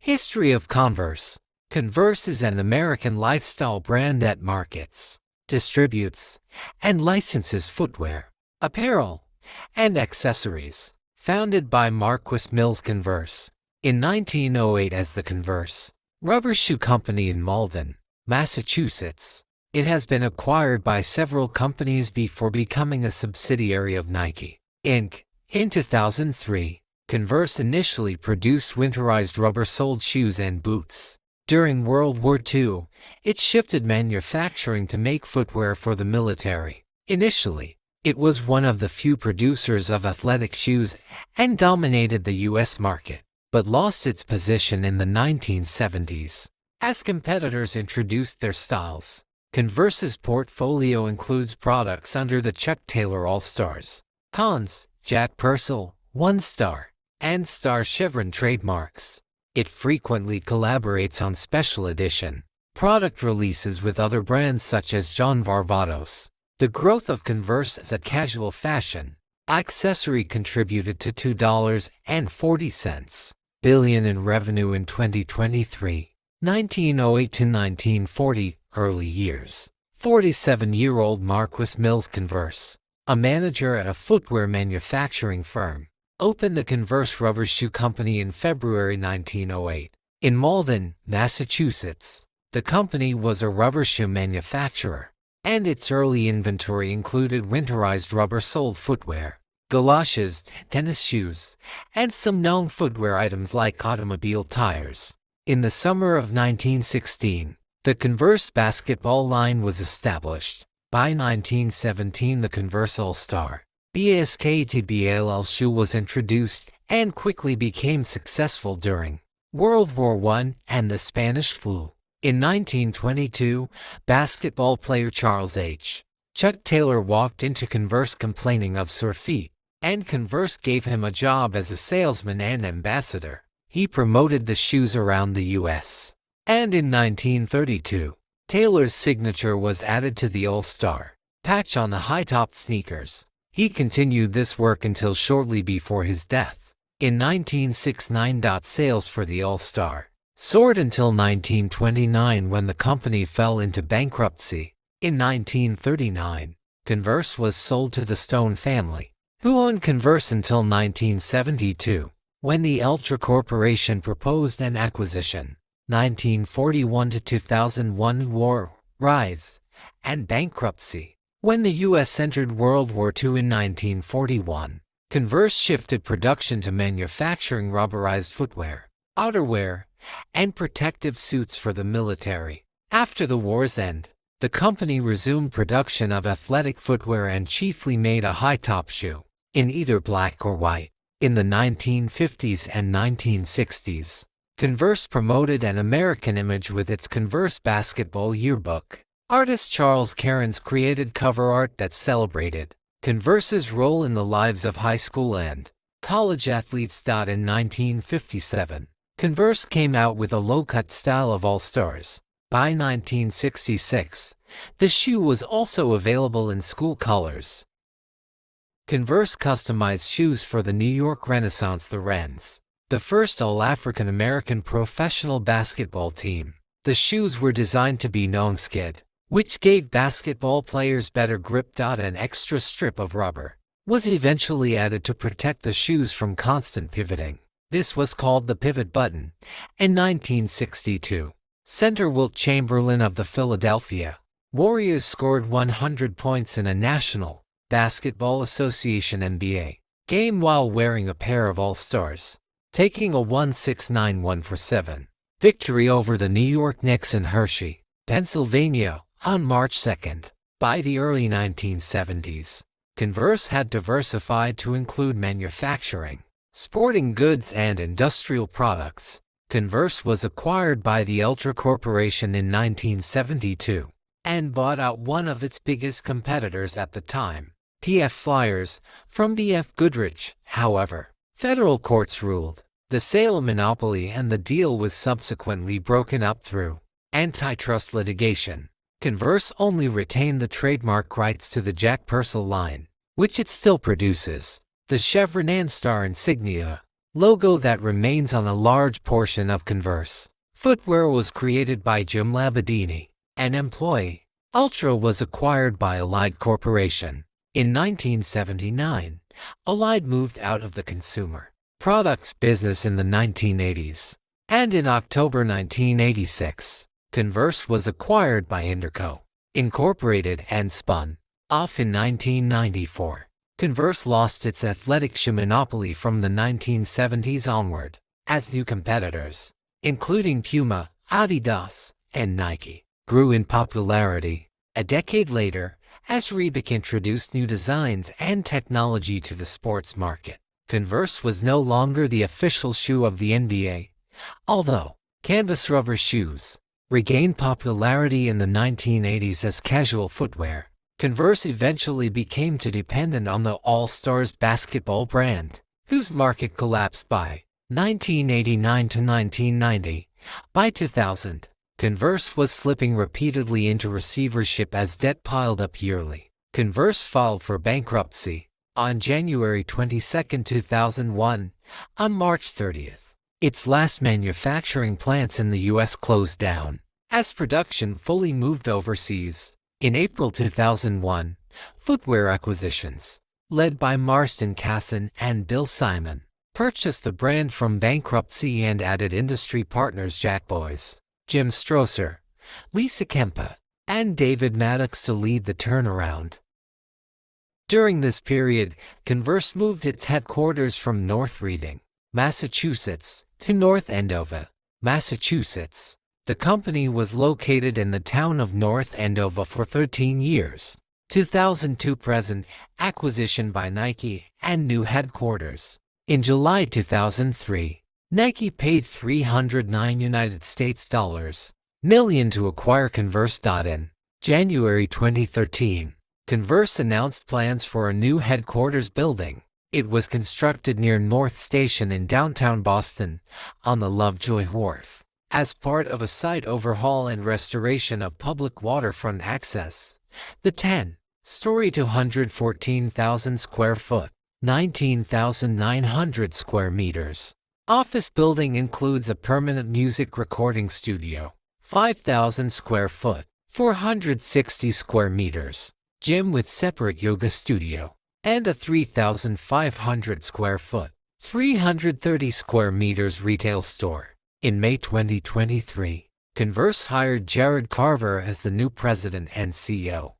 History of Converse. Converse is an American lifestyle brand that markets, distributes, and licenses footwear, apparel, and accessories. Founded by Marquis Mills Converse in 1908 as the Converse Rubber Shoe Company in Malden, Massachusetts, it has been acquired by several companies before becoming a subsidiary of Nike, Inc. In 2003, Converse initially produced winterized rubber-soled shoes and boots. During World War II, it shifted manufacturing to make footwear for the military. Initially, it was one of the few producers of athletic shoes and dominated the U.S. market, but lost its position in the 1970s. As competitors introduced their styles, Converse's portfolio includes products under the Chuck Taylor All-Stars, Cons, Jack Purcell, One Star, and Star Chevron trademarks. It frequently collaborates on special edition product releases with other brands such as John Varvatos. The growth of Converse as a casual fashion accessory contributed to $2.40 billion in revenue in 2023, 1908 to 1940 early years. 47-year-old Marquis Mills Converse, a manager at a footwear manufacturing firm, opened the Converse Rubber Shoe Company in February 1908. In Malden, Massachusetts, the company was a rubber shoe manufacturer, and its early inventory included winterized rubber-soled footwear, galoshes, tennis shoes, and some known footwear items like automobile tires. In the summer of 1916, the Converse basketball line was established. By 1917, the Converse All-Star basketball shoe was introduced and quickly became successful during World War I and the Spanish flu. In 1922, basketball player Charles H. Chuck Taylor walked into Converse complaining of sore feet, and Converse gave him a job as a salesman and ambassador. He promoted the shoes around the U.S. And in 1932, Taylor's signature was added to the All-Star patch on the high-topped sneakers. He continued this work until shortly before his death. In 1969, sales for the All-Star soared until 1929 when the company fell into bankruptcy. In 1939, Converse was sold to the Stone family, who owned Converse until 1972, when the Ultra Corporation proposed an acquisition. 1941 to 2001 war, rise, and bankruptcy. When the U.S. entered World War II in 1941, Converse shifted production to manufacturing rubberized footwear, outerwear, and protective suits for the military. After the war's end, the company resumed production of athletic footwear and chiefly made a high-top shoe, in either black or white. In the 1950s and 1960s, Converse promoted an American image with its Converse Basketball Yearbook. Artist Charles Cairns created cover art that celebrated Converse's role in the lives of high school and college athletes. In 1957, Converse came out with a low-cut style of All-Stars. By 1966, the shoe was also available in school colors. Converse customized shoes for the New York Renaissance, the Wrens, the first all-African American professional basketball team. The shoes were designed to be non-skid, which gave basketball players better grip. An extra strip of rubber was eventually added to protect the shoes from constant pivoting. This was called the pivot button. In 1962, center Wilt Chamberlain of the Philadelphia Warriors scored 100 points in a National Basketball Association NBA game while wearing a pair of All-Stars, taking a 169-147 victory over the New York Knicks in Hershey, Pennsylvania, on March 2nd. By the early 1970s, Converse had diversified to include manufacturing, sporting goods, and industrial products. Converse was acquired by the Ultra Corporation in 1972 and bought out one of its biggest competitors at the time, P.F. Flyers, from B.F. Goodrich. However, federal courts ruled the sale a monopoly and the deal was subsequently broken up through antitrust litigation. Converse only retained the trademark rights to the Jack Purcell line, which it still produces. The Chevron and Star insignia logo that remains on a large portion of Converse. Footwear was created by Jim Labadini, an employee. Ultra was acquired by Allied Corporation. In 1979, Allied moved out of the consumer products business in the 1980s. And in October 1986, Converse was acquired by Interco, Incorporated and spun off in 1994. Converse lost its athletic shoe monopoly from the 1970s onward, as new competitors, including Puma, Adidas, and Nike, grew in popularity. A decade later, as Reebok introduced new designs and technology to the sports market, Converse was no longer the official shoe of the NBA. Although canvas rubber shoes regained popularity in the 1980s as casual footwear, Converse eventually became too dependent on the All-Stars basketball brand, whose market collapsed by 1989 to 1990. By 2000, Converse was slipping repeatedly into receivership as debt piled up yearly. Converse filed for bankruptcy on January 22, 2001. On March 30th, its last manufacturing plants in the U.S. closed down, as production fully moved overseas. In April 2001, Footwear Acquisitions, led by Marston Casson and Bill Simon, purchased the brand from bankruptcy and added industry partners Jack Boys, Jim Strosser, Lisa Kempa, and David Maddox to lead the turnaround. During this period, Converse moved its headquarters from North Reading, Massachusetts, to North Andover, Massachusetts. The company was located in the town of North Andover for 13 years. 2002 present, acquisition by Nike, and new headquarters. In July 2003, Nike paid $309 million to acquire Converse. In January 2013, Converse announced plans for a new headquarters building. It was constructed near North Station in downtown Boston, on the Lovejoy Wharf, as part of a site overhaul and restoration of public waterfront access. The 10-story 214,000 square foot, 19,900 square meters, office building includes a permanent music recording studio, 5,000 square foot, 460 square meters, gym with separate yoga studio, and a 3,500 square foot, 330 square meters retail store. In May 2023, Converse hired Jared Carver as the new president and CEO.